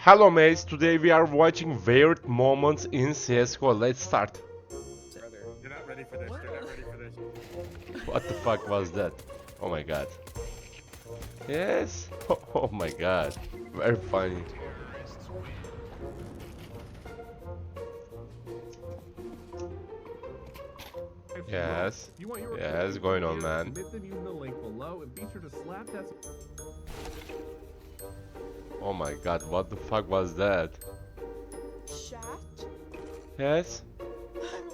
Hello mates, today we are watching weird moments in Csgo. Let's start. Brother, you're not ready for this. You're not ready for this. What the fuck was that? Oh my god. Yes. Oh my god. Very funny. Yes. Yes, going on, man. Submit them using the link below and be sure to slap that. Oh my god, what the fuck was that? Chat? Yes? I'm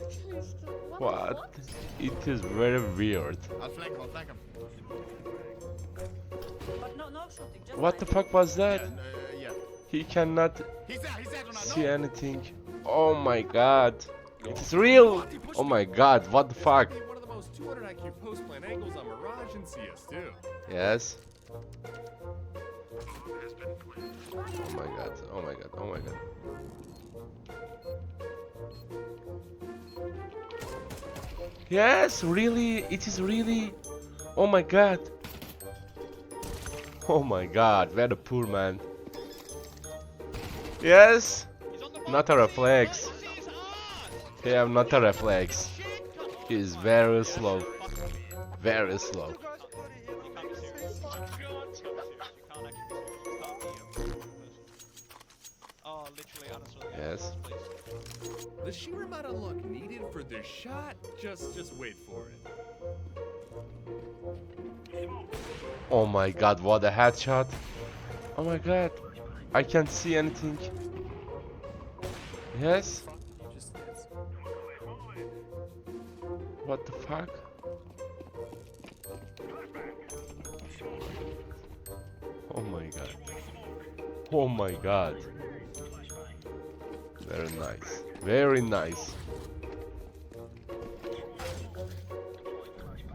actually still. What? It is very weird. I'll flank him. But no shooting. Just What the fuck was that? Yeah. He cannot He's there, do not see anything. Oh my god. It's real. Oh my god, what the fuck? One of the most 200 IQ post plan angles on Mirage and CS2. Yes. Oh my god, oh my god, oh my god. Yes, really? It is really? Oh my god. Oh my god, very poor man. Yes? Not a reflex. Yeah, not a reflex. He is very slow. Very slow. Yes. The sheer amount of luck needed for this shot, just wait for it. Oh my god, what a headshot. Oh my god. I can't see anything. Yes? What the fuck? Oh my god. Oh my god. Very nice. Very nice.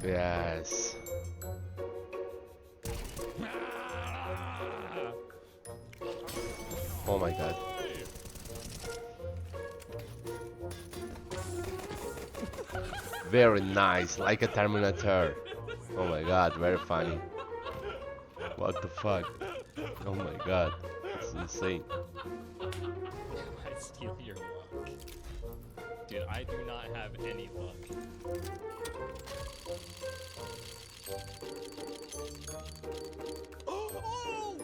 Yes. Oh my god. Very nice, like a Terminator. Oh my god, very funny. What the fuck? Oh my god, it's insane. I steal your luck. Dude, I do not have any luck.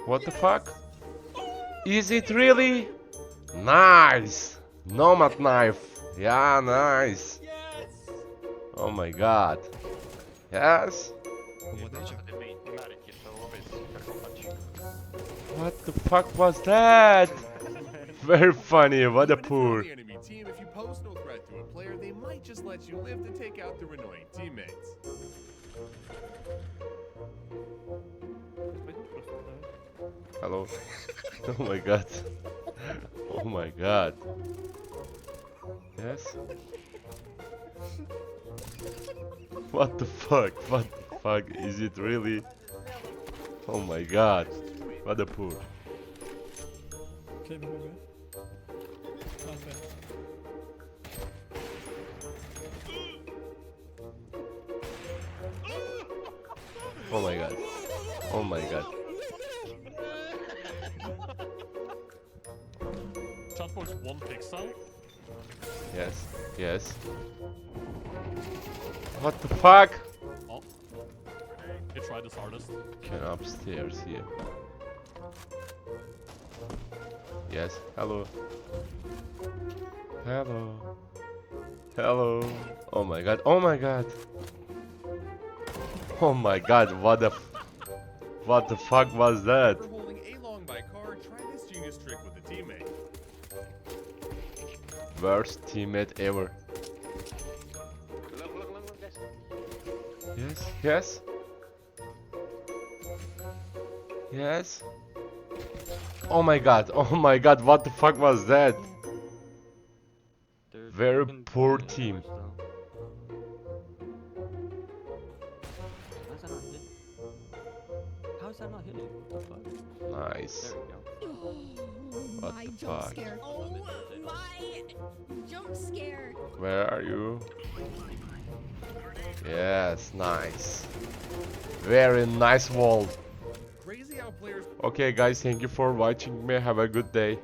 What the fuck? Is it really? Nice! Nomad knife. Yeah, nice. Oh my god. Yes? What the fuck was that? Very funny, what a poor. The enemy team, if you pose no threat to a player, they might just let you live to take out their annoying teammates. Hello. Oh my god. Oh my god. Yes? What the fuck? What the fuck? Is it really? Oh my god. What a poor. Oh my god. Oh my god. Chatbox 1 pixel. Yes. Yes. What the fuck? Oh. You try this hardest. Can upstairs here. Yes. Hello. Hello. Hello. Oh my god. Oh my god. Oh my god. What the fuck was that? For holding A long by car, try this genius trick with a teammate. Worst teammate ever. Yes. Yes. Yes. Oh my god. Oh my god. What the fuck was that? Very poor team. How's that not hitting? What the fuck? Nice. There we go. What My the jump fuck? scare. Oh my jump scare. Where are you? Yes, nice. Very nice wall. Crazy how how players Okay guys, thank you for watching me. Have a good day.